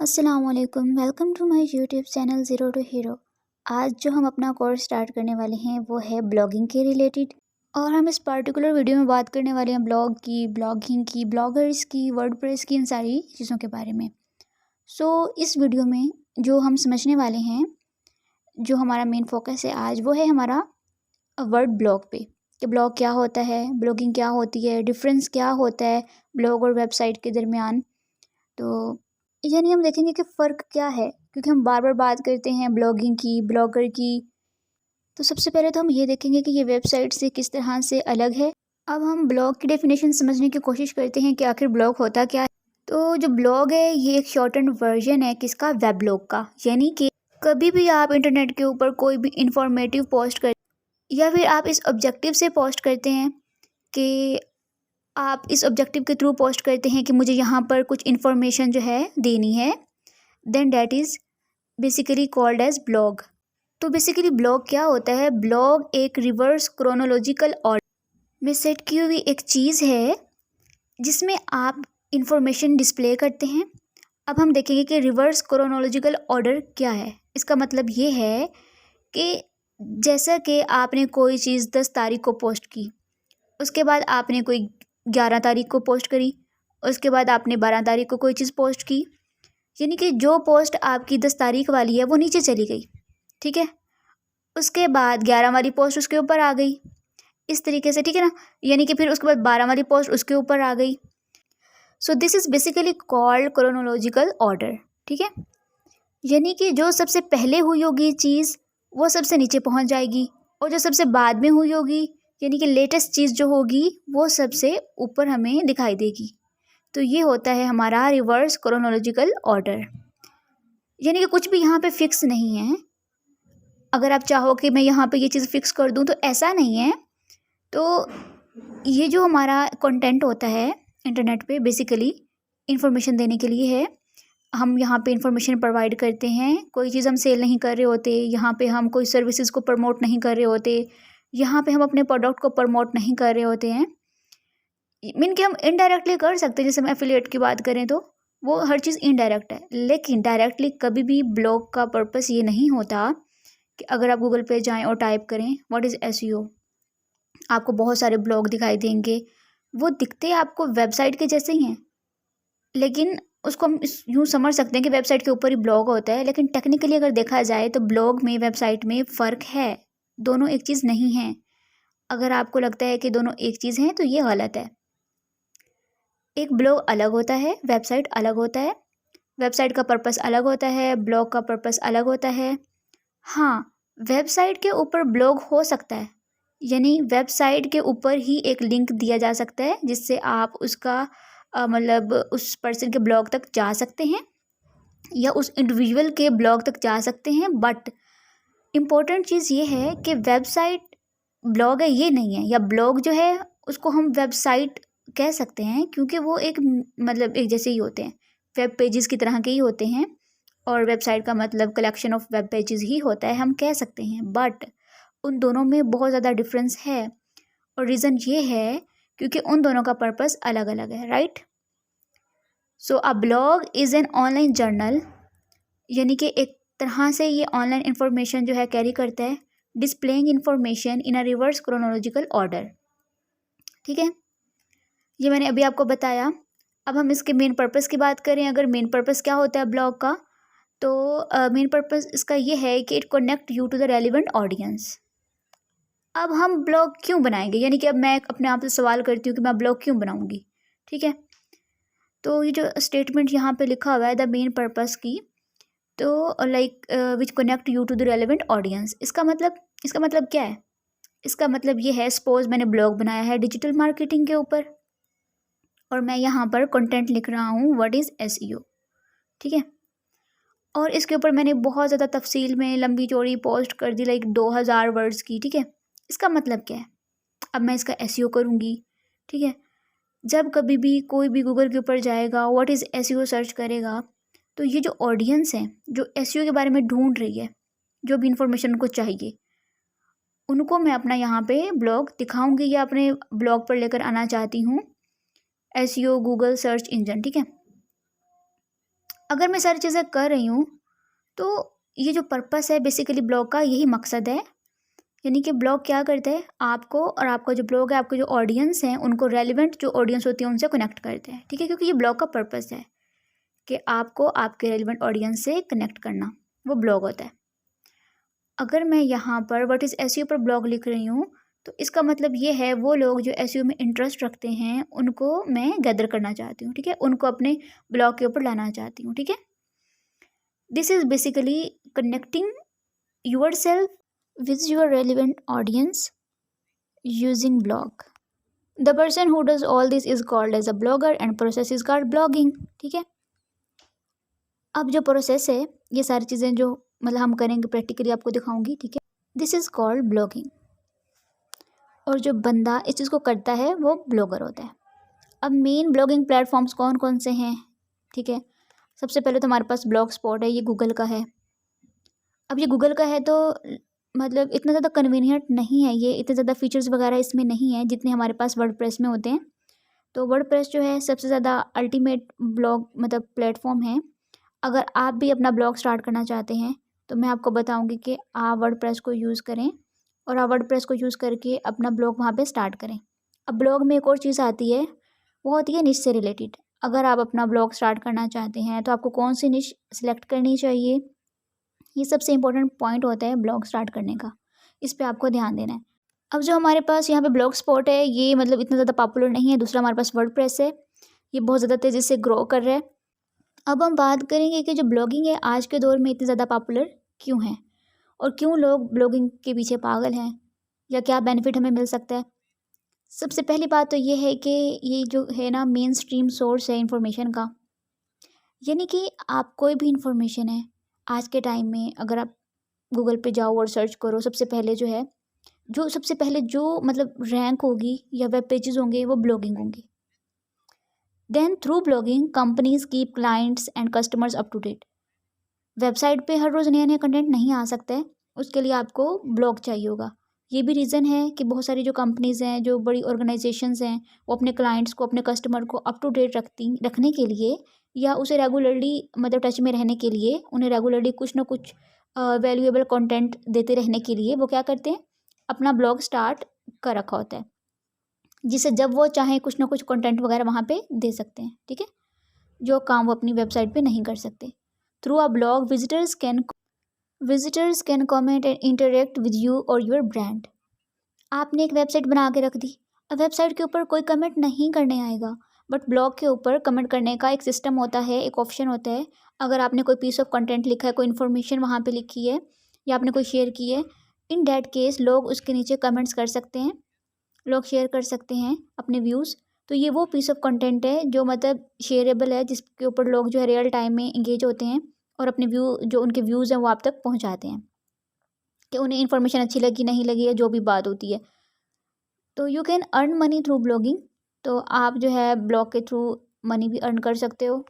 अस्सलामुअलैकुम, welcome to my YouTube channel zero to hero. आज जो हम अपना कोर्स स्टार्ट करने वाले हैं वो है ब्लॉगिंग के रिलेटेड। और हम इस पर्टिकुलर वीडियो में बात करने वाले हैं ब्लॉग की, ब्लॉगिंग की, ब्लॉगर्स की, वर्डप्रेस की, इन सारी चीज़ों के बारे में। सो इस वीडियो में जो हम समझने वाले हैं, जो हमारा मेन फोकस है आज, वो है हमारा वर्ड ब्लॉग पे कि ब्लॉग क्या होता है, ब्लॉगिंग क्या होती है, डिफरेंस क्या होता है ब्लॉग और वेबसाइट के दरमियान। तो यानी हम देखेंगे कि फ़र्क क्या है, क्योंकि हम बार बार बात करते हैं ब्लॉगिंग की, ब्लॉगर की। तो सबसे पहले तो हम ये देखेंगे कि ये वेबसाइट से किस तरह से अलग है। अब हम ब्लॉग की डेफिनेशन समझने की कोशिश करते हैं कि आखिर ब्लॉग होता क्या है। तो जो ब्लॉग है ये एक शॉर्टन वर्जन है किसका, वेब ब्लॉग का। यानी कि कभी भी आप इंटरनेट के ऊपर कोई भी इंफॉर्मेटिव पोस्ट कर, या फिर आप इस ऑब्जेक्टिव से पोस्ट करते हैं कि आप इस ऑब्जेक्टिव के थ्रू पोस्ट करते हैं कि मुझे यहाँ पर कुछ इन्फॉर्मेशन जो है देनी है, then that is basically called as blog. तो बेसिकली ब्लॉग क्या होता है? ब्लॉग एक रिवर्स क्रोनोलॉजिकल ऑर्डर में सेट की हुई एक चीज़ है जिसमें आप इंफॉर्मेशन डिस्प्ले करते हैं। अब हम देखेंगे कि रिवर्स क्रोनोलॉजिकल ऑर्डर क्या है। इसका मतलब ये है कि जैसा कि आपने कोई चीज़ 10 तारीख को पोस्ट की, उसके बाद आपने कोई 11 तारीख को पोस्ट करी, उसके बाद आपने 12 तारीख को कोई चीज़ पोस्ट की, यानी कि जो पोस्ट आपकी 10 तारीख वाली है वो नीचे चली गई, ठीक है। उसके बाद 11 वाली पोस्ट उसके ऊपर आ गई, इस तरीके से, ठीक है ना। यानी कि फिर उसके बाद 12 वाली पोस्ट उसके ऊपर आ गई। So this is basically called chronological order, ठीक है। यानी कि जो सबसे पहले हुई होगी चीज़ वो सबसे नीचे पहुंच जाएगी, और जो सबसे बाद में हुई होगी यानी कि लेटेस्ट चीज़ जो होगी वो सबसे ऊपर हमें दिखाई देगी। तो ये होता है हमारा रिवर्स क्रोनोलॉजिकल ऑर्डर। यानी कि कुछ भी यहाँ पे फिक्स नहीं है। अगर आप चाहो कि मैं यहाँ पे ये चीज़ फिक्स कर दूँ तो ऐसा नहीं है। तो ये जो हमारा कंटेंट होता है इंटरनेट पे बेसिकली इंफॉर्मेशन देने के लिए है। हम यहाँ पे इंफॉर्मेशन प्रोवाइड करते हैं, कोई चीज़ हम सेल नहीं कर रहे होते, यहाँ पे हम कोई सर्विसेज को प्रमोट नहीं कर रहे होते, यहाँ पे हम अपने प्रोडक्ट को प्रमोट नहीं कर रहे होते हैं। मीन कि हम इनडायरेक्टली कर सकते हैं, जैसे हम एफिलिएट की बात करें तो वो हर चीज़ इनडायरेक्ट है। लेकिन डायरेक्टली कभी भी ब्लॉग का पर्पस ये नहीं होता कि अगर आप गूगल पे जाएं और टाइप करें व्हाट इज़ एसईओ, आपको बहुत सारे ब्लॉग दिखाई देंगे। वो दिखते आपको वेबसाइट के जैसे ही हैं, लेकिन उसको हम यूँ समझ सकते हैं कि वेबसाइट के ऊपर ही ब्लॉग होता है। लेकिन टेक्निकली अगर देखा जाए तो ब्लॉग में, वेबसाइट में फ़र्क है। दोनों एक चीज़ नहीं है। अगर आपको लगता है कि दोनों एक चीज़ हैं तो ये गलत है। एक ब्लॉग अलग होता है, वेबसाइट अलग होता है। वेबसाइट का पर्पस अलग होता है, ब्लॉग का पर्पस अलग होता है। हाँ, वेबसाइट के ऊपर ब्लॉग हो सकता है, यानी वेबसाइट के ऊपर ही एक लिंक दिया जा सकता है जिससे आप उसका मतलब उस पर्सन के ब्लॉग तक जा सकते हैं या उस इंडिविजुअल के ब्लॉग तक जा सकते हैं। बट इम्पोर्टेंट चीज़ ये है कि वेबसाइट ब्लॉग है ये नहीं है, या ब्लॉग जो है उसको हम वेबसाइट कह सकते हैं क्योंकि वो एक मतलब एक जैसे ही होते हैं, वेब पेजेस की तरह के ही होते हैं। और वेबसाइट का मतलब कलेक्शन ऑफ वेब पेजेस ही होता है, हम कह सकते हैं। बट उन दोनों में बहुत ज़्यादा डिफरेंस है, और रीज़न ये है क्योंकि उन दोनों का पर्पस अलग अलग है, right. So a blog is an online journal, यानी कि एक तरह से ये ऑनलाइन इंफॉर्मेशन जो है कैरी करता है, displaying information in a reverse chronological order, ठीक है। ये मैंने अभी आपको बताया। अब हम इसके मेन पर्पस की बात करें, अगर मेन पर्पस क्या होता है ब्लॉग का, तो मेन पर्पस इसका ये है कि it connect you to the relevant audience. अब हम ब्लॉग क्यों बनाएंगे, यानी कि अब मैं अपने आप से सवाल करती हूँ कि मैं ब्लॉग क्यों बनाऊँगी, ठीक है। तो ये जो स्टेटमेंट यहाँ पे लिखा हुआ है द मेन पर्पस की, तो like which connect you to the relevant audience, इसका मतलब क्या है? इसका मतलब ये है, सपोज मैंने ब्लॉग बनाया है डिजिटल मार्केटिंग के ऊपर और मैं यहाँ पर कंटेंट लिख रहा हूँ व्हाट इज़ एसईओ, ठीक है। और इसके ऊपर मैंने बहुत ज़्यादा तफसील में लंबी चौड़ी पोस्ट कर दी, लाइक 2000 वर्ड्स की, ठीक है। इसका मतलब क्या है? अब मैं इसका एसईओ करूँगी, ठीक है। जब कभी भी कोई भी गूगल के ऊपर जाएगा, व्हाट इज़ एसईओ सर्च करेगा, तो ये जो ऑडियंस है जो एसईओ के बारे में ढूंढ रही है, जो भी इंफॉर्मेशन उनको चाहिए, उनको मैं अपना यहाँ पे ब्लॉग दिखाऊंगी या अपने ब्लॉग पर लेकर आना चाहती हूँ एसईओ गूगल सर्च इंजन, ठीक है। अगर मैं सारी चीज़ें कर रही हूँ तो ये जो पर्पस है बेसिकली ब्लॉग का, यही मकसद है। यानी कि ब्लॉग क्या करता है, आपको और आपका जो ब्लॉग है, आपके जो ऑडियंस हैं उनको, रेलिवेंट जो ऑडियंस होती है उनसे कनेक्ट करते हैं, ठीक है। क्योंकि ये ब्लॉग का पर्पस है कि आपको आपके रेलिवेंट ऑडियंस से कनेक्ट करना, वो ब्लॉग होता है। अगर मैं यहाँ पर व्हाट इज़ एसईओ पर ब्लॉग लिख रही हूँ तो इसका मतलब ये है, वो लोग जो एसईओ में इंटरेस्ट रखते हैं उनको मैं गैदर करना चाहती हूँ, ठीक है, उनको अपने ब्लॉग के ऊपर लाना चाहती हूँ, ठीक है। This is basically connecting yourself with your relevant audience using blog. The person who does all this is called as a blogger and process is called blogging, ठीक है। अब जो प्रोसेस है, ये सारी चीज़ें जो मतलब हम करेंगे प्रैक्टिकली आपको दिखाऊंगी, ठीक है। दिस इज़ कॉल्ड ब्लॉगिंग, और जो बंदा इस चीज़ को करता है वो ब्लॉगर होता है। अब मेन ब्लॉगिंग प्लेटफॉर्म्स कौन कौन से हैं, ठीक है। सबसे पहले तो हमारे पास ब्लॉग स्पॉट है, ये गूगल का है। अब ये गूगल का है तो मतलब इतना ज़्यादा कन्वीनियंट नहीं है, ये इतने ज़्यादा फीचर्स वगैरह इसमें नहीं है जितने हमारे पास वर्डप्रेस में होते हैं। तो वर्डप्रेस जो है सबसे ज़्यादा अल्टीमेट ब्लॉग मतलब प्लेटफॉर्म है। अगर आप भी अपना ब्लॉग स्टार्ट करना चाहते हैं तो मैं आपको बताऊंगी कि आप वर्डप्रेस को यूज़ करें, और आप वर्डप्रेस को यूज़ करके अपना ब्लॉग वहाँ पे स्टार्ट करें। अब ब्लॉग में एक और चीज़ आती है, वो होती है निश से रिलेटेड। अगर आप अपना ब्लॉग स्टार्ट करना चाहते हैं तो आपको कौन सी निश सेलेक्ट करनी चाहिए, ये सबसे इंपॉर्टेंट पॉइंट होता है ब्लॉग स्टार्ट करने का, इस पर आपको ध्यान देना है। अब जो हमारे पास यहाँ पे ब्लॉग स्पॉट है, ये मतलब इतना ज़्यादा पॉपुलर नहीं है। दूसरा हमारे पास वर्डप्रेस है, ये बहुत ज़्यादा तेज़ी से ग्रो कर रहा है। अब हम बात करेंगे कि जो ब्लॉगिंग है आज के दौर में इतनी ज़्यादा पॉपुलर क्यों है, और क्यों लोग ब्लॉगिंग के पीछे पागल हैं, या क्या बेनिफिट हमें मिल सकता है। सबसे पहली बात तो ये है कि ये जो है ना मेन स्ट्रीम सोर्स है इंफॉर्मेशन का। यानी कि आप कोई भी इंफॉर्मेशन है आज के टाइम में, अगर आप गूगल पे जाओ और सर्च करो, सबसे पहले जो है, जो सबसे पहले जो मतलब रैंक होगी या वेब पेजेस होंगे वो ब्लॉगिंग होंगे। Then through blogging companies keep clients and customers up to date. Website पे हर रोज़ नया नया कंटेंट नहीं आ सकता है, उसके लिए आपको ब्लॉग चाहिए होगा। ये भी रीज़न है कि बहुत सारी जो कंपनीज़ हैं, जो बड़ी ऑर्गेनाइजेशंस हैं, वो अपने क्लाइंट्स को, अपने कस्टमर को अप टू डेट रखने के लिए, या उसे रेगुलरली मतलब टच में रहने के लिए, उन्हें रेगुलरली कुछ ना कुछ वैल्यूएबल कंटेंट देते रहने के लिए वो क्या करते हैं, अपना ब्लॉग स्टार्ट कर रखा होता है, जिसे जब वो चाहें कुछ ना कुछ कंटेंट वगैरह वहाँ पे दे सकते हैं, ठीक है, जो काम वो अपनी वेबसाइट पे नहीं कर सकते। Through a blog visitors can comment and interact with you और योर ब्रांड। आपने एक वेबसाइट बना के रख दी, अब वेबसाइट के ऊपर कोई कमेंट नहीं करने आएगा, बट ब्लॉग के ऊपर कमेंट करने का एक सिस्टम होता है, एक ऑप्शन होता है। अगर आपने कोई पीस ऑफ कंटेंट लिखा है, कोई इन्फॉर्मेशन वहाँ पे लिखी है, या आपने कोई शेयर की है, इन डैट केस लोग उसके नीचे कमेंट्स कर सकते हैं, लोग शेयर कर सकते हैं अपने व्यूज़। तो ये वो पीस ऑफ कंटेंट है जो मतलब शेयरेबल है, जिसके ऊपर लोग जो है रियल टाइम में इंगेज होते हैं, और अपने व्यू, जो उनके व्यूज़ हैं वो आप तक पहुंचाते हैं, कि उन्हें इन्फॉर्मेशन अच्छी लगी नहीं लगी है, जो भी बात होती है। तो you can earn money through blogging, तो आप जो है ब्लॉग के थ्रू मनी भी अर्न कर सकते हो।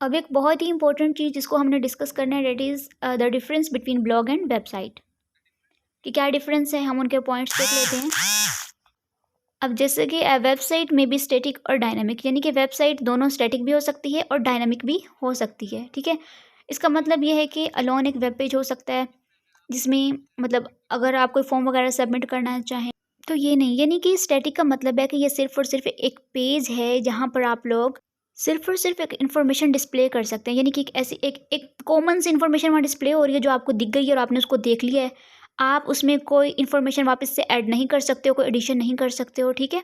अब एक बहुत ही इंपॉर्टेंट चीज़ जिसको हमने डिस्कस करना है, that is the difference between blog and website, कि क्या डिफरेंस है, हम उनके पॉइंट्स देख लेते हैं। अब जैसे कि वेबसाइट में भी स्टैटिक और डायनामिक, यानी कि वेबसाइट दोनों स्टैटिक भी हो सकती है और डायनामिक भी हो सकती है, ठीक है। इसका मतलब ये है कि अलोन एक वेब पेज हो सकता है, जिसमें मतलब अगर आप कोई फॉर्म वगैरह सबमिट करना चाहें तो ये नहीं। यानी कि स्टैटिक का मतलब है कि ये सिर्फ और सिर्फ एक पेज है जहाँ पर आप लोग सिर्फ और सिर्फ एक इन्फॉर्मेशन डिस्प्ले कर सकते हैं। यानी कि एक ऐसी एक कॉमन सी इन्फॉर्मेशन वहाँ डिस्प्ले हो रही है जो आपको दिख गई है और आपने उसको देख लिया है। आप उसमें कोई इन्फॉर्मेशन वापस से ऐड नहीं कर सकते हो, कोई एडिशन नहीं कर सकते हो, ठीक है।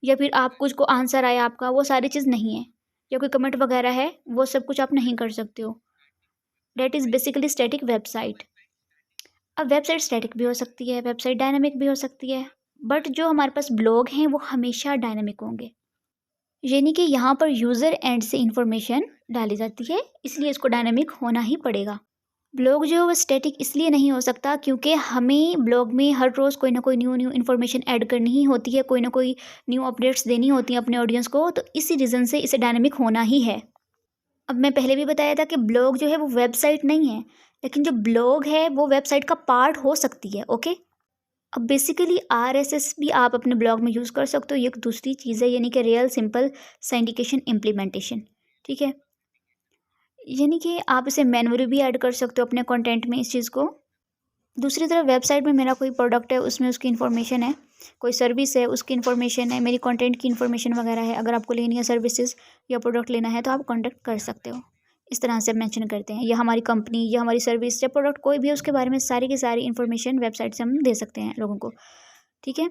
या फिर आप कुछ को आंसर आया आपका, वो सारी चीज़ नहीं है, या कोई कमेंट वगैरह है, वो सब कुछ आप नहीं कर सकते हो। That is basically static website. अब वेबसाइट स्टैटिक भी हो सकती है, वेबसाइट डायनामिक भी हो सकती है, बट जो हमारे पास ब्लॉग हैं वो हमेशा डायनामिक होंगे। यानी कि यहाँ पर यूज़र एंड से इंफॉर्मेशन डाली जाती है, इसलिए इसको डायनामिक होना ही पड़ेगा। ब्लॉग जो है वो स्टैटिक इसलिए नहीं हो सकता क्योंकि हमें ब्लॉग में हर रोज़ कोई ना कोई न्यू इन्फॉर्मेशन ऐड करनी ही होती है, कोई ना कोई न्यू अपडेट्स देनी होती हैं अपने ऑडियंस को, तो इसी रीज़न से इसे डायनामिक होना ही है। अब मैं पहले भी बताया था कि ब्लॉग जो है वो वेबसाइट नहीं है, लेकिन जो ब्लॉग है वो वेबसाइट का पार्ट हो सकती है, ओके। अब बेसिकली आरएसएस भी आप अपने ब्लॉग में यूज़ कर सकते हो, ये एक दूसरी चीज़ है, यानी कि रियल सिंपल सिंडिकेशन इम्प्लीमेंटेशन, ठीक है। यानी कि आप इसे मैन्युअली भी ऐड कर सकते हो अपने कंटेंट में इस चीज़ को। दूसरी तरफ वेबसाइट में मेरा कोई प्रोडक्ट है, उसमें उसकी इन्फॉर्मेशन है, कोई सर्विस है उसकी इन्फॉर्मेशन है, मेरी कंटेंट की इन्फॉर्मेशन वगैरह है। अगर आपको लेनी है सर्विसेज या प्रोडक्ट लेना है तो आप कॉन्टैक्ट कर सकते हो। इस तरह से मेंशन करते हैं, या हमारी कंपनी या हमारी सर्विस या प्रोडक्ट कोई भी, उसके बारे में सारी की सारी इन्फॉर्मेशन वेबसाइट से हम दे सकते हैं लोगों को, ठीक है।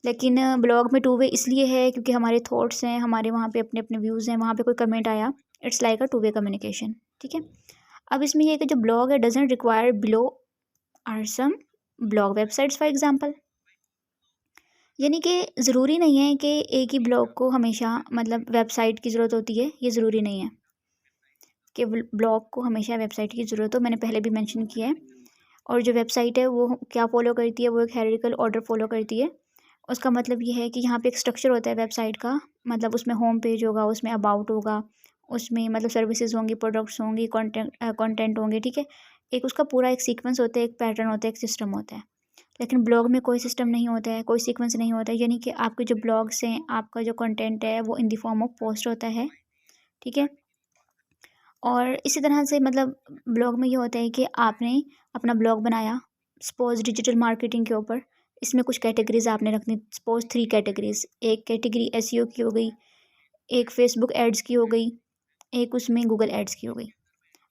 लेकिन ब्लॉग में टू वे इसलिए है क्योंकि हमारे थॉट्स हैं, हमारे वहाँ पे अपने अपने व्यूज़ हैं, वहाँ पे कोई कमेंट आया, it's like a two way communication, ठीक है। अब इसमें ये है कि जो ब्लॉग है doesn't require below are some blog websites for example. यानी कि ज़रूरी नहीं है कि एक ही ब्लॉग को हमेशा मतलब वेबसाइट की ज़रूरत होती है, ये ज़रूरी नहीं है कि ब्लॉग को हमेशा वेबसाइट की ज़रूरत हो। मैंने पहले भी मेंशन किया है। और जो वेबसाइट है वो क्या फॉलो करती है, वो एक हायरार्किकल ऑर्डर फॉलो करती है। उसका मतलब ये है कि यहाँ पे एक स्ट्रक्चर होता है वेबसाइट का, मतलब उसमें होम पेज होगा, उसमें अबाउट होगा, उसमें मतलब सर्विसेज होंगी, प्रोडक्ट्स होंगी, कंटेंट होंगे, ठीक है। एक उसका पूरा एक सीक्वेंस होता है, एक पैटर्न होता है, एक सिस्टम होता है। लेकिन ब्लॉग में कोई सिस्टम नहीं होता है, कोई सीक्वेंस नहीं होता है। यानी कि आपके जो ब्लॉग्स हैं, आपका जो कंटेंट है वो in the form of post होता है, ठीक है। और इसी तरह से मतलब ब्लॉग में ये होता है कि आपने अपना ब्लॉग बनाया, सपोज डिजिटल मार्केटिंग के ऊपर, इसमें कुछ कैटेगरीज आपने रखनी, सपोज 3 कैटेगरीज। एक कैटेगरी एसईओ की हो गई, एक फेसबुक एड्स की हो गई, एक उसमें गूगल एड्स की हो गई।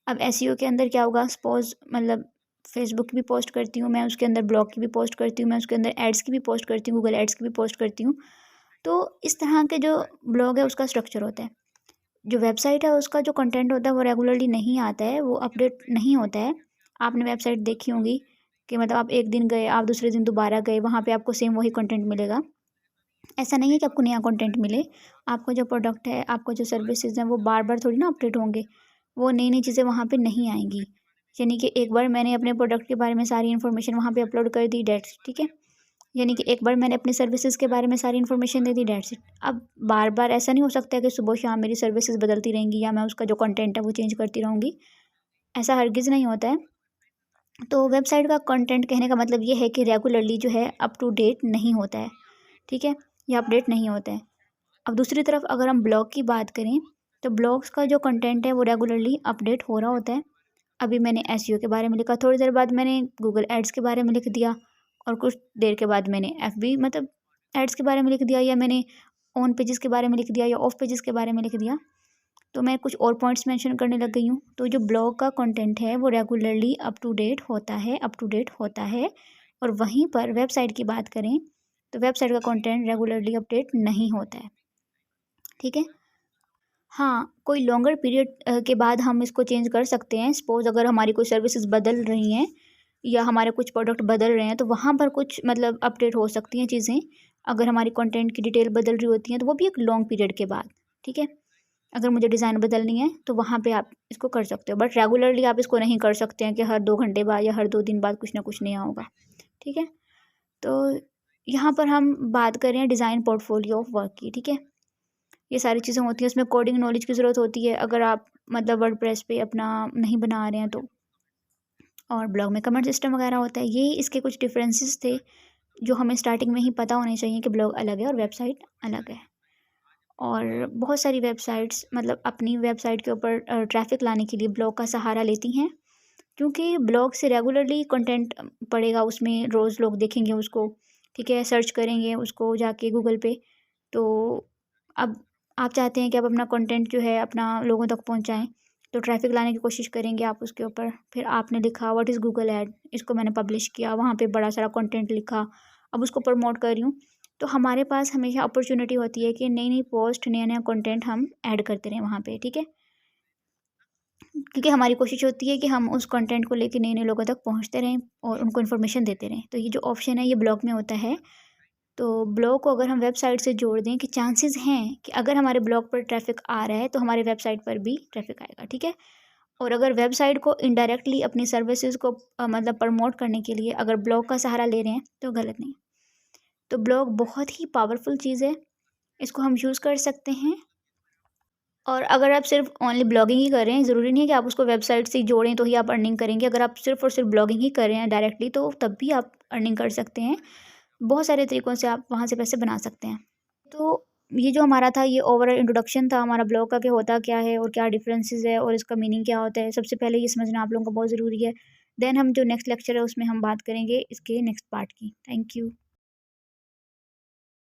अब एसईओ के अंदर क्या होगा, सपोज मतलब फेसबुक की भी पोस्ट करती हूँ मैं, उसके अंदर ब्लॉग की भी पोस्ट करती हूँ मैं, उसके अंदर एड्स की भी पोस्ट करती हूँ, गूगल एड्स की भी पोस्ट करती हूँ। तो इस तरह के जो ब्लॉग है उसका स्ट्रक्चर होता है। जो वेबसाइट है उसका जो कंटेंट होता है वो रेगुलरली नहीं आता है, वो अपडेट नहीं होता है। आपने वेबसाइट देखी होगी कि मतलब आप एक दिन गए, आप दूसरे दिन दोबारा गए, वहाँ पे आपको सेम वही कंटेंट मिलेगा। ऐसा नहीं है कि आपको नया कंटेंट मिले। आपको जो प्रोडक्ट है, आपको जो सर्विसेज हैं, वो बार बार थोड़ी ना अपडेट होंगे, वो नई नई चीज़ें वहाँ पे नहीं आएंगी। यानी कि एक बार मैंने अपने प्रोडक्ट के बारे में सारी इन्फॉर्मेशन वहाँ पे अपलोड कर दी, डेट्स, ठीक है। यानी कि एक बार मैंने अपनी सर्विसेज के बारे में सारी information they the, that's it. अब बार बार ऐसा नहीं हो सकता कि सुबह शाम मेरी सर्विसेज बदलती रहेंगी या मैं उसका जो कंटेंट है वो चेंज करती रहूँगी। ऐसा हरगिज़ नहीं होता है। तो वेबसाइट का कंटेंट कहने का मतलब ये है कि रेगुलरली जो है अप टू डेट नहीं होता है, ठीक है, या अपडेट नहीं होता है। अब दूसरी तरफ अगर हम ब्लॉग की बात करें तो ब्लॉग्स का जो कंटेंट है वो रेगुलरली अपडेट हो रहा होता है। अभी मैंने एसईओ के बारे में लिखा, थोड़ी देर बाद मैंने गूगल एड्स के बारे में लिख दिया, और कुछ देर के बाद मैंने एफबी मतलब एड्स के बारे में लिख दिया, या मैंने ऑन पेजेस के बारे में लिख दिया, या ऑफ पेजेस के बारे में लिख दिया। तो मैं कुछ और पॉइंट्स मेंशन करने लग गई हूँ। तो जो ब्लॉग का कंटेंट है वो रेगुलरली अप टू डेट होता है, अप टू डेट होता है। और वहीं पर वेबसाइट की बात करें तो वेबसाइट का कंटेंट रेगुलरली अपडेट नहीं होता है, ठीक है। हाँ, कोई लॉन्गर पीरियड के बाद हम इसको चेंज कर सकते हैं। सपोज़ अगर हमारी कोई सर्विसेज बदल रही हैं या हमारे कुछ प्रोडक्ट बदल रहे हैं तो वहाँ पर कुछ मतलब अपडेट हो सकती हैं चीज़ें। अगर हमारी कंटेंट की डिटेल बदल रही होती हैं तो वो भी एक लॉन्ग पीरियड के बाद, ठीक है। अगर मुझे डिज़ाइन बदलनी है तो वहाँ पे आप इसको कर सकते हो, बट रेगुलरली आप इसको नहीं कर सकते हैं कि हर 2 घंटे बाद या हर 2 दिन बाद कुछ ना कुछ नया होगा, ठीक है। तो यहाँ पर हम बात कर रहे हैं डिज़ाइन पोर्टफोलियो ऑफ वर्क की, ठीक है। ये सारी चीज़ें होती हैं, उसमें कोडिंग नॉलेज की ज़रूरत होती है अगर आप मतलब वर्डप्रेस पे अपना नहीं बना रहे हैं तो। और ब्लॉग में कमेंट सिस्टम वगैरह होता है। ये इसके कुछ डिफरेंसेस थे जो हमें स्टार्टिंग में ही पता होने चाहिए कि ब्लॉग अलग है और वेबसाइट अलग है। और बहुत सारी वेबसाइट्स मतलब अपनी वेबसाइट के ऊपर ट्रैफिक लाने के लिए ब्लॉग का सहारा लेती हैं, क्योंकि ब्लॉग से रेगुलरली कंटेंट पड़ेगा, उसमें रोज़ लोग देखेंगे उसको, ठीक है, सर्च करेंगे उसको जाके गूगल पे। तो अब आप चाहते हैं कि आप अपना कंटेंट जो है अपना लोगों तक पहुंचाएं, तो ट्रैफिक लाने की कोशिश करेंगे आप उसके ऊपर। फिर आपने लिखा व्हाट इज़ गूगल ऐड, इसको मैंने पब्लिश किया, वहाँ पे बड़ा सारा कंटेंट लिखा, अब उसको प्रमोट कर रही हूँ। तो हमारे पास हमेशा अपॉर्चुनिटी होती है कि नई नई पोस्ट, नया नया कंटेंट हम ऐड करते रहें वहाँ पे, ठीक है। क्योंकि हमारी कोशिश होती है कि हम उस कंटेंट को लेके नए नए लोगों तक पहुँचते रहें और उनको इन्फॉर्मेशन देते रहें। तो ये जो ऑप्शन है ये ब्लॉग में होता है। तो ब्लॉग को अगर हम वेबसाइट से जोड़ दें कि चांसेस हैं कि अगर हमारे ब्लॉग पर ट्रैफिक आ रहा है तो हमारे वेबसाइट पर भी ट्रैफिक आएगा, ठीक है। और अगर वेबसाइट को इनडायरेक्टली अपनी सर्विसेज को मतलब प्रमोट करने के लिए अगर ब्लॉग का सहारा ले रहे हैं तो गलत नहीं। तो ब्लॉग बहुत ही पावरफुल चीज़ है, इसको हम यूज़ कर सकते हैं। और अगर आप सिर्फ ओनली ब्लॉगिंग ही कर रहे हैं, ज़रूरी नहीं है कि आप उसको वेबसाइट से जोड़ें तो ही आप अर्निंग करेंगे। अगर आप सिर्फ और सिर्फ ब्लॉगिंग ही कर रहे हैं डायरेक्टली तो तब भी आप अर्निंग कर सकते हैं। बहुत सारे तरीक़ों से आप वहाँ से पैसे बना सकते हैं। तो ये जो हमारा था, ये ओवरऑल इंट्रोडक्शन था हमारा ब्लॉग का, कि होता क्या है और क्या डिफरेंसेस है और इसका मीनिंग क्या होता है। सबसे पहले ये समझना आप लोगों को बहुत ज़रूरी है। देन हम जो नेक्स्ट लेक्चर है उसमें हम बात करेंगे इसके नेक्स्ट पार्ट की। Thank you.